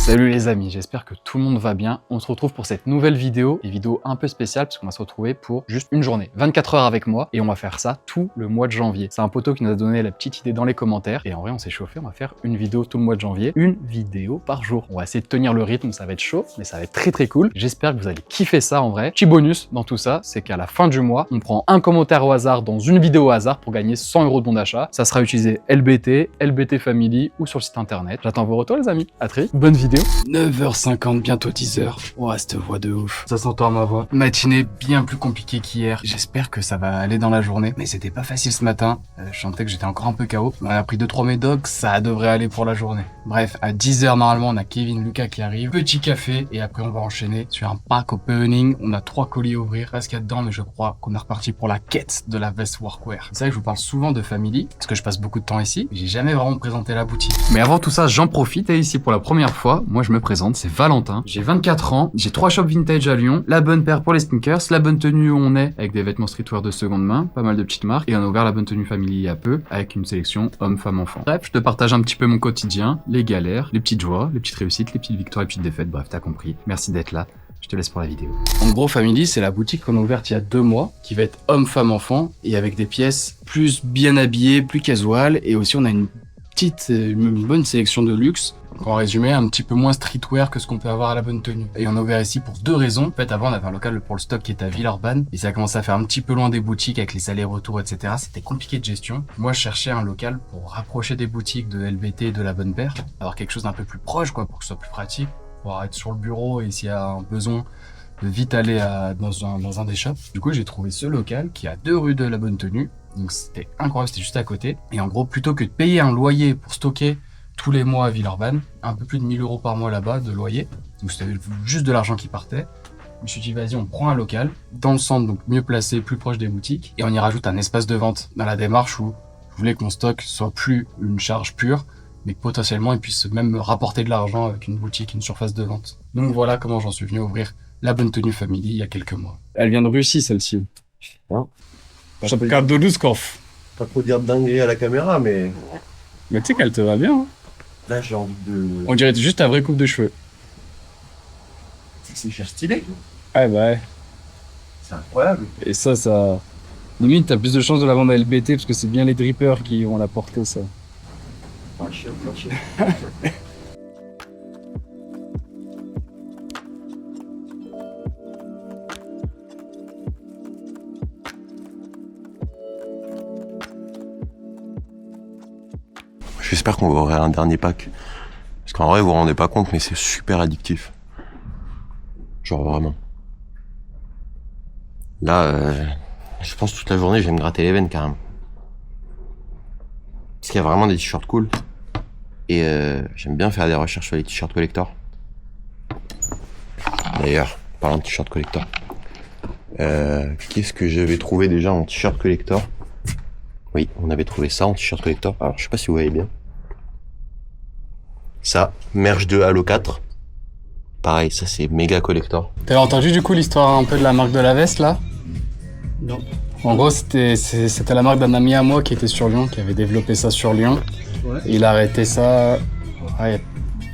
Salut les amis, j'espère que tout le monde va bien. On se retrouve pour cette nouvelle vidéo, une vidéo un peu spéciale parce qu'on va se retrouver pour juste une journée, 24 heures avec moi et on va faire ça tout le mois de janvier. C'est un poteau qui nous a donné la petite idée dans les commentaires et en vrai on s'est chauffé, on va faire une vidéo tout le mois de janvier, une vidéo par jour. On va essayer de tenir le rythme, ça va être chaud mais ça va être très cool. J'espère que vous allez kiffer ça en vrai. Petit bonus dans tout ça, c'est qu'à la fin du mois, on prend un commentaire au hasard dans une vidéo au hasard pour gagner 100 € de bon d'achat. Ça sera utilisé LBT, LBT Family ou sur le site internet. J'attends vos retours les amis, à très vite, bonne vidéo. 9h50, bientôt 10h. Ouais, cette voix de ouf. Ça s'entend à ma voix. Matinée bien plus compliquée qu'hier. J'espère que ça va aller dans la journée. Mais c'était pas facile ce matin. Je sentais que j'étais encore un peu KO. On a pris 2-3 médocs, ça devrait aller pour la journée. Bref, à 10h normalement, on a Kevin, Lucas qui arrive. Petit café et après on va enchaîner sur un pack opening. On a 3 colis à ouvrir. Reste qu'il y a dedans, mais je crois qu'on est reparti pour la quête de la veste workwear. C'est vrai que je vous parle souvent de Family parce que je passe beaucoup de temps ici. J'ai jamais vraiment présenté la boutique. Mais avant tout ça, j'en profite et ici pour la première fois, moi je me présente, c'est Valentin. J'ai 24 ans, j'ai 3 shops vintage à Lyon, la bonne paire pour les sneakers, la bonne tenue où on est avec des vêtements streetwear de seconde main, pas mal de petites marques, et on a ouvert la bonne tenue Family il y a peu avec une sélection hommes, femmes, enfants. Bref, je te partage un petit peu mon quotidien, les galères, les petites joies, les petites réussites, les petites victoires, les petites défaites, bref, t'as compris. Merci d'être là. Je te laisse pour la vidéo. En gros, Family, c'est la boutique qu'on a ouverte il y a 2 mois, qui va être homme, femme, enfant, et avec des pièces plus bien habillées, plus casual, et aussi on a une bonne sélection de luxe. Donc en résumé, un petit peu moins streetwear que ce qu'on peut avoir à la bonne tenue. Et on a ouvert ici pour 2 raisons. En fait, avant, on avait un local pour le stock qui était à Villeurbanne, et ça a commencé à faire un petit peu loin des boutiques avec les allers-retours, etc. C'était compliqué de gestion. Moi, je cherchais un local pour rapprocher des boutiques de LBT et de la bonne paire, avoir quelque chose d'un peu plus proche, quoi, pour que ce soit plus pratique, pour être sur le bureau et s'il y a un besoin de vite aller dans un des shops. Du coup, j'ai trouvé ce local qui est à 2 rue de la bonne tenue. Donc c'était incroyable, c'était juste à côté. Et en gros, plutôt que de payer un loyer pour stocker tous les mois à Villeurbanne, un peu plus de 1000 € par mois là-bas de loyer, donc c'était juste de l'argent qui partait, je me suis dit vas-y, on prend un local dans le centre, donc mieux placé, plus proche des boutiques, et on y rajoute un espace de vente dans la démarche où je voulais que mon stock soit plus une charge pure, mais que potentiellement il puisse même me rapporter de l'argent avec une boutique, une surface de vente. Donc voilà comment j'en suis venu ouvrir la bonne tenue Family il y a quelques mois. Elle vient de Russie celle-ci. Hein, Chapka de Luskov. Pas trop dire de dinguerie à la caméra, mais Mais tu sais qu'elle te va bien. Hein. là j'ai envie de... On dirait juste ta vraie coupe de cheveux. C'est cher stylé. Ouais bah ouais. C'est incroyable. Et ça... Limite t'as plus de chances de la vendre à LBT parce que c'est bien les drippers qui vont la porter ça. Pas cher. J'espère qu'on va ouvrir un dernier pack. Parce qu'en vrai, vous vous rendez pas compte, mais c'est super addictif. Genre vraiment. Là, je pense toute la journée, je vais me gratter les veines carrément. Parce qu'il y a vraiment des t-shirts cool. Et j'aime bien faire des recherches sur les t-shirts collector. D'ailleurs, parlant de t-shirts collector. Qu'est-ce que j'avais trouvé déjà en t-shirt collector? Oui, on avait trouvé ça en t-shirt collector. Alors, je sais pas si vous voyez bien. Ça, Merge 2 Halo 4. Pareil, ça c'est méga collector. T'avais entendu du coup l'histoire un peu de la marque de la veste là? Non. En gros c'était la marque d'un ami à moi qui était sur Lyon, qui avait développé ça sur Lyon. Ouais. Et il a arrêté ça il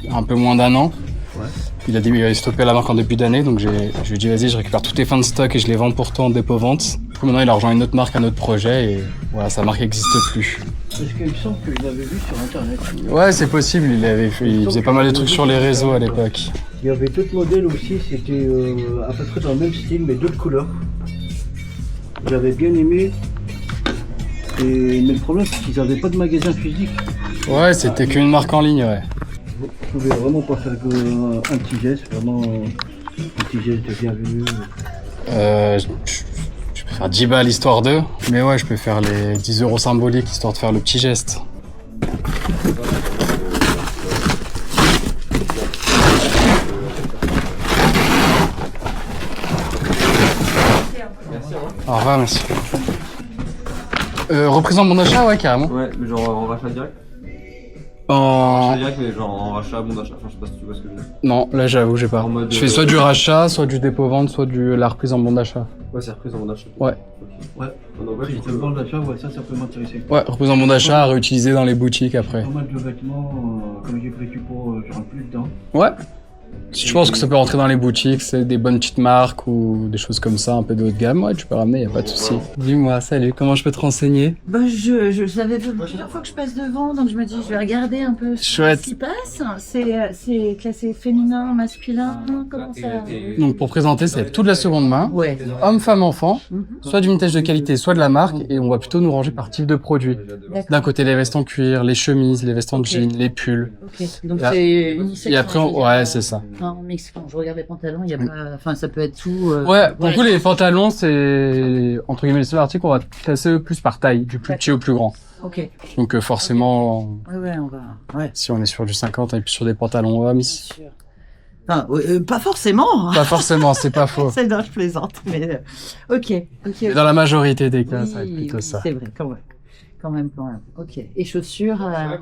y a un peu moins d'1 an. Ouais. Il a stoppé la marque en début d'année, donc je lui ai dit vas-y je récupère tous tes fins de stock et je les vends pour toi en dépôt-vente. Du coup maintenant il a rejoint une autre marque, un autre projet et voilà, sa marque n'existe plus. Parce qu'il me semble que je l'avais vu sur internet. Ouais c'est possible, il faisait pas mal de trucs sur les réseaux à l'époque. Il y avait d'autres modèles aussi, c'était à peu près dans le même style mais d'autres couleurs. J'avais bien aimé. Mais le problème c'est qu'ils n'avaient pas de magasin physique. Ouais c'était qu'une marque en ligne ouais. Je pouvais vraiment pas faire un petit geste, vraiment un petit geste de bienvenue. Je peux faire 10 balles histoire d'eux, mais ouais, je peux faire les 10 € symboliques histoire de faire le petit geste. Au revoir, merci. Représente mon achat, ouais, carrément. Ouais, mais genre en rachat direct. En... Rachat direct, mais genre en rachat, bon d'achat. Enfin, je sais pas si tu vois ce que je veux dire. Non, là j'avoue, j'ai pas. En mode, Je fais soit du rachat, soit du dépôt-vente, soit de la reprise en bon d'achat. Ouais, c'est repris en bon d'achat. Ouais. Ouais. Donc, ouais, Si tu veux vendre d'achat, ouais, ça peut m'intéresser. Ouais, reposant bon d'achat à réutiliser dans les boutiques après. Pas mal de vêtements, comme j'ai pris du pot, je rentre plus dedans. Ouais. Si tu penses que ça peut rentrer dans les boutiques, c'est des bonnes petites marques ou des choses comme ça, un peu de haut de gamme, ouais, tu peux ramener, y a pas de souci. Dis-moi, salut, comment je peux te renseigner? Bah, je savais plusieurs fois que je passe devant, donc je me dis, je vais regarder un peu Chouette. ce qui passe. C'est classé féminin, masculin, comment ça? Donc pour présenter, c'est toute la seconde main, Ouais. homme, femme, enfant, soit du vintage de qualité, soit de la marque, et on va plutôt nous ranger par type de produit. D'accord. D'un côté les vestes en cuir, les chemises, les vestes en Ok. jean, les pulls. Ok. Donc Et a- c'est unisexe. Et après, ouais, c'est ça. Enfin, on mixe. Quand je regarde les pantalons, il y a pas. Enfin, ça peut être tout. Ouais, pour le coup, les pantalons, c'est entre guillemets le seul article qu'on va classer plus par taille, du plus petit au plus grand. Ok. Donc forcément, Ouais, on va. Ouais. si on est sur du 50 et puis sur des pantalons hommes, Bien sûr. Enfin, pas forcément. pas forcément, c'est pas faux. C'est je plaisante, mais ok. Mais dans la majorité des cas, Oui, ça va être plutôt oui, ça. c'est vrai, quand même. Quand même. Ok. Et chaussures. Ouais.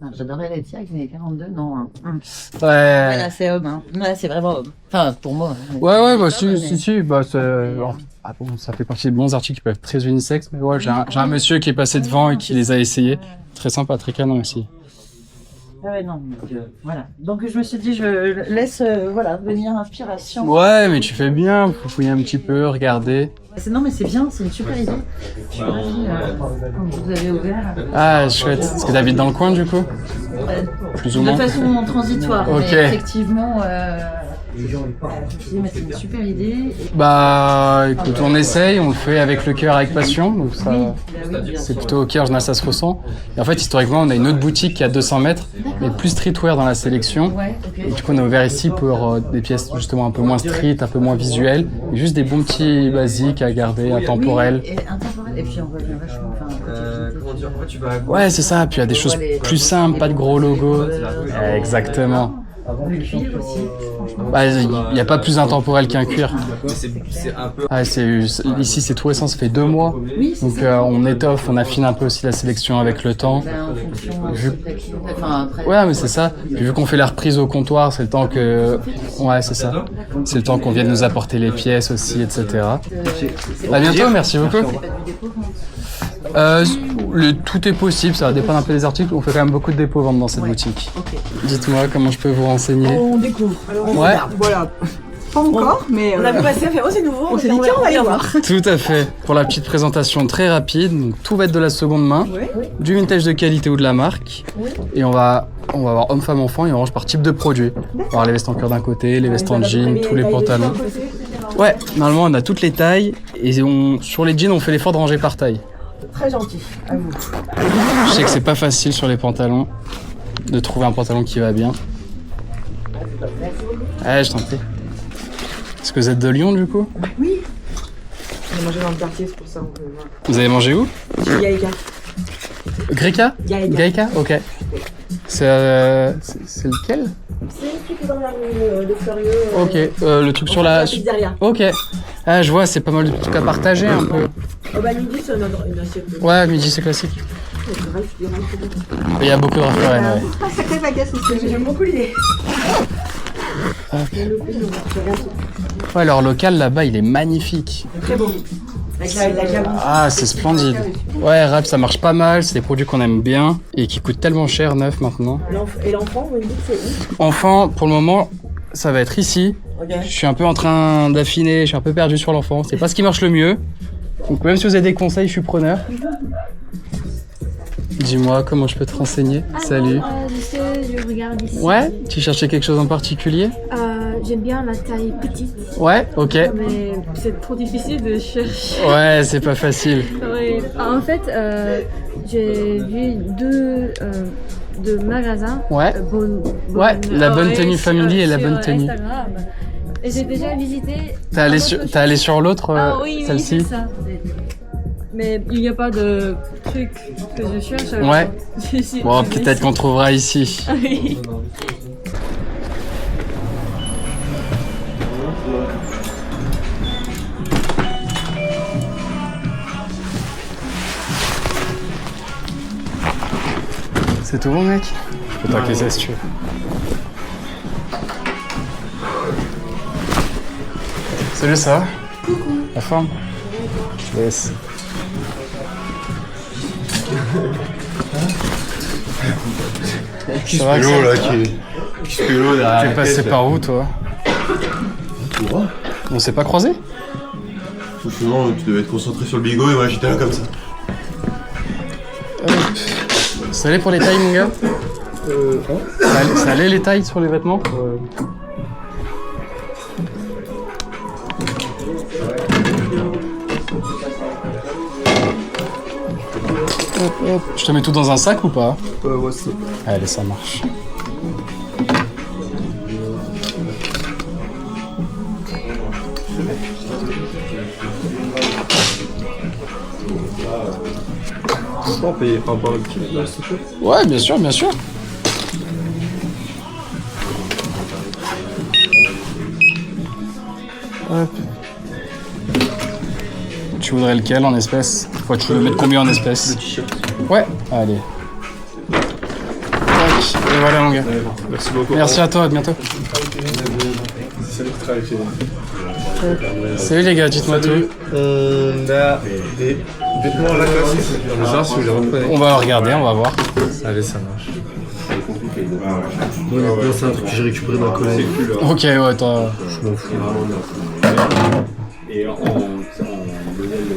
Non, j'adorais les Tiags, mais 42, non. Hein. Ouais, Ouais. là, c'est homme. Hein. Là, c'est vraiment homme. Enfin, pour moi. Hein. Ouais, bah Mais- si, bah ah bon, ça fait partie des bons articles qui peuvent être très unisexes, mais ouais, j'ai un monsieur qui est passé devant et qui les a essayés. Très sympa, très canon aussi. Ah ouais, non. Donc, voilà. Donc, je me suis dit, je laisse voilà, venir l'inspiration. Ouais, mais tu fais bien, faut fouiller un petit peu, regarder. Non, mais c'est bien, c'est une super idée. Je suis ravie quand vous avez ouvert. Ah, chouette. Est-ce que t'habites dans le coin du coup? Plus ou De moins. façon transitoire. Ok. Mais effectivement, je me suis dit, mais c'est une super idée. Bah, écoute, on essaye, on le fait avec le cœur, avec passion, donc ça, Bien c'est sûr. plutôt ok, en général ça se ressent. Et en fait, historiquement, on a une autre boutique qui est à 200 mètres, mais plus streetwear dans la sélection. Ouais, ok. Et du coup, on a ouvert ici pour des pièces justement un peu moins street, un peu moins visuelles, et juste des bons petits basiques à garder, intemporels. Oui, et intemporel. Et puis on revient vachement. Enfin, côté Comment dire, en fait, tu vas à Ouais, c'est ça, puis il y a des choses plus simples, pas de gros logos. Exactement. le cuir aussi, franchement. Bah, il n'y a pas plus intemporel qu'un cuir. c'est un peu. Ah, ici, c'est tout récent, ça fait 2 mois. Oui, c'est Donc ça. on étoffe, on affine un peu aussi la sélection avec le temps. Ben, en fonction Vu- de la clientèle. Enfin, après. Ouais, mais c'est ça. Puis vu qu'on fait la reprise au comptoir, c'est le temps que... Ouais, c'est ça. C'est le temps qu'on vienne nous apporter les pièces aussi, etc. À bientôt, merci beaucoup. C'est pas du dépôt-vente. Tout est possible, ça va dépendre un peu des articles. On fait quand même beaucoup de dépôts-ventes dans cette Ouais. boutique. Ok. Dites-moi comment je peux vous renseigner. On découvre. Alors, on Ouais. regarde. Voilà. Pas encore, mais On a vu passer, on fait oh c'est nouveau, on s'est dit tiens, on va aller voir. Tout à fait. Pour la petite présentation très rapide, donc tout va être de la seconde main, Ouais. du vintage de qualité ou de la marque. Et on va avoir homme, femme, enfant et on range par type de produit. On va avoir les vestes en cuir d'un côté, les vestes en jean, tous les pantalons. Ouais, normalement on a toutes les tailles et sur les jeans on fait l'effort de ranger par taille. Très gentil. À vous. Je sais que c'est pas facile sur les pantalons de trouver un pantalon qui va bien. Ouais, je t'en prie. Est-ce que vous êtes de Lyon du coup? Oui. On a mangé dans le quartier, c'est pour ça. Vous avez mangé où? Gaïka. Greca? Gaïka. Gaïka? Ok. C'est lequel? C'est le truc dans la rue de Fleurieux. Ok, le truc sur la... pizzeria. Ok. Ah, je vois, c'est pas mal de trucs à partager un peu. Oh bah midi, c'est une assiette. Ouais, midi c'est classique. Bref, je dirais que- Il y a beaucoup de Raphaël, ouais. Ah, sacré baguette, j'aime beaucoup l'idée. Ouais, leur local là-bas, il est magnifique. Très beau. Avec la gamme. Ah, c'est splendide. Ouais, Rap, ça marche pas mal, c'est des produits qu'on aime bien et qui coûtent tellement cher, neuf maintenant. Et l'enfant, vous me dites c'est où? Enfant, pour le moment, ça va être ici. Ok. Je suis un peu en train d'affiner, je suis un peu perdu sur l'enfant. C'est pas ce qui marche le mieux. Donc même si vous avez des conseils, je suis preneur. Dis-moi comment je peux te renseigner. Salut. Je sais, je regarde ici. Ouais, tu cherchais quelque chose en particulier? J'aime bien la taille petite, Ouais, ok. mais c'est trop difficile de chercher. Ouais, c'est pas facile. Ouais. En fait, j'ai vu deux magasins. Ouais. Ouais, la bonne tenue sur- family et la sur bonne tenue. Instagram. Et j'ai déjà visité. T'es allé sur l'autre, Ah oui, oui, celle-ci? c'est ça. Mais il n'y a pas de truc que je cherche. Ouais. Je Bon, vais peut-être qu'on trouvera ici. Ah oui. C'est tout bon, mec? Je peux t'encaisser si tu veux. Salut, ça va? La forme? Yes. Ça va que ça? Là, qui se pélo derrière T'es la passé tête, là. par où, toi? On s'est pas croisés? Sinon, tu devais être concentré sur le bigot et moi j'étais là comme ça. Ça allait pour les tailles, mon gars? Ça allait les tailles sur les vêtements? Hop, hop. Je te mets tout dans un sac ou pas? Ouais, c'est... Allez, ça marche. On peut payer par le petit, là, s'il te plaît. Ouais, bien sûr, bien sûr. Hop. Tu voudrais lequel en espèces? Faut tu veux mettre combien en espèces? Le t-shirt. Ouais, allez. Tac, et voilà mon gars. Merci beaucoup. Merci à toi, à bientôt. C'est le travail chez Salut les gars, dites-moi tout. On a des vêtements à la classe. On va voir si vous les reprenez. On va regarder, on va voir. Allez, ça marche. Moi, honnêtement, c'est un truc que j'ai récupéré d'un collègue. Ok, ouais, toi. Je m'en fous. Et en modèle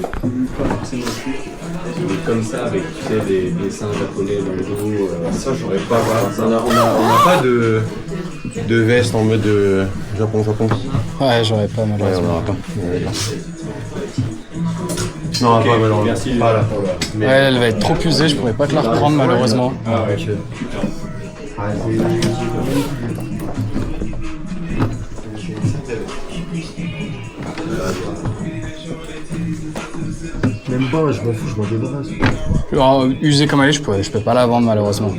pas forcément plus, comme ça, avec tu sais, des dessins japonais dans le dos. Ça, j'aurais pas. On a pas de veste en mode Japon. Ouais, j'aurais pas Ouais, on malheureusement. aura pas. Non, pas malheureusement. Merci. Pas là. Ouais, elle va être trop usée, je pourrais pas te la reprendre malheureusement. Ah ouais. Même pas, je m'en fous, je m'en débarrasse. Alors, usée comme elle est, je peux pas la vendre malheureusement.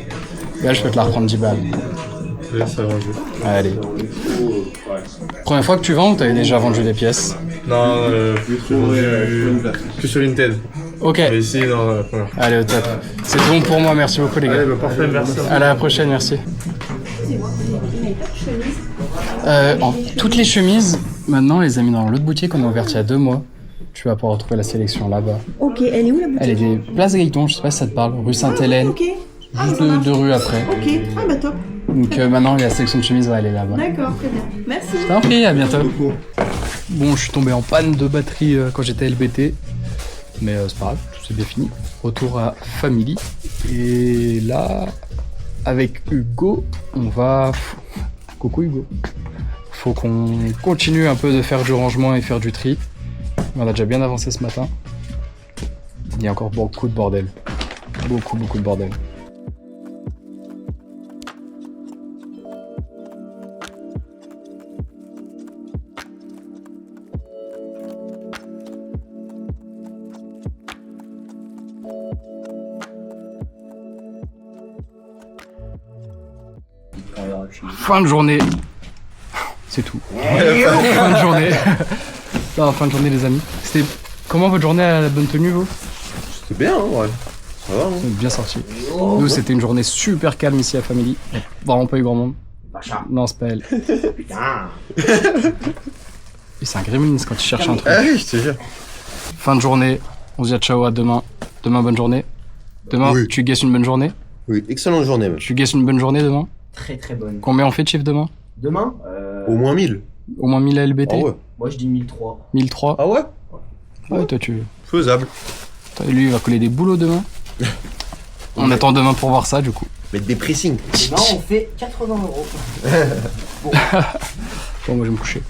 Là, je peux te la reprendre 10 balles. Là, ça va vendu. Allez. Première fois que tu vends ou t'avais déjà vendu des pièces? Non, plus sur Vinted. Ok. Mais ici, non, la première. Allez, au top. C'est bon pour moi, merci beaucoup les gars. Allez, bah parfait, merci. À la prochaine, merci. Toutes les chemises, maintenant, on les a mis dans l'autre boutique qu'on a ouverte il y a 2 mois. Tu vas pouvoir retrouver la sélection là-bas. Ok, elle est où la boutique? Elle est des Place Gaëton, je sais pas si ça te parle, rue Sainte-Hélène, Ok. Ah, juste ça marche. 2 rues après. Ok, ah bah top. Donc maintenant, la sélection de chemises, ouais, elle est là-bas. D'accord, très bien. Merci. Je t'en prie, à bientôt. Bon, je suis tombé en panne de batterie quand j'étais LBT, mais c'est pas grave, tout s'est bien fini. Retour à Family. Et là, avec Hugo, on va... Coucou Hugo. Faut qu'on continue un peu de faire du rangement et faire du tri. On a déjà bien avancé ce matin. Il y a encore beaucoup de bordel. Beaucoup de bordel. Fin de journée. C'est tout. Fin de journée. Non, fin de journée les amis. C'était comment votre journée à la bonne tenue vous? C'était bien, hein, ouais. Ça va, hein. Bien sorti. Nous c'était une journée super calme ici à Family. Il y a vraiment pas eu grand monde. Non c'est pas elle. Putain. Et c'est un gremlins quand il cherche un truc. Ah oui, je te jure. Fin de journée. On se dit à ciao à demain. Demain bonne journée. Demain Oui. tu guesses une bonne journée. Oui, excellente journée, même. Tu guesses une bonne journée demain. Très très bonne. Combien on fait de chiffre demain? Demain Au moins 1000. Au moins 1000 LBT. Ah ouais. Moi je dis 1003. 1003. Ah ouais. Ouais toi tu... Faisable. Toi, lui il va coller des boulots demain. On attend demain pour voir ça du coup. Mettre des pressings. Demain on fait 80 €. Bon moi je vais me coucher.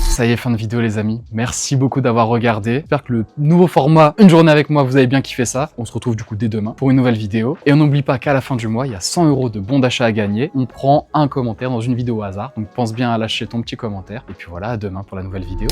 Ça y est, fin de vidéo les amis. Merci beaucoup d'avoir regardé. J'espère que le nouveau format Une journée avec moi, vous avez bien kiffé ça. On se retrouve du coup dès demain pour une nouvelle vidéo. Et on n'oublie pas qu'à la fin du mois, il y a 100 € de bons d'achat à gagner. On prend un commentaire dans une vidéo au hasard. Donc pense bien à lâcher ton petit commentaire. Et puis voilà, à demain pour la nouvelle vidéo.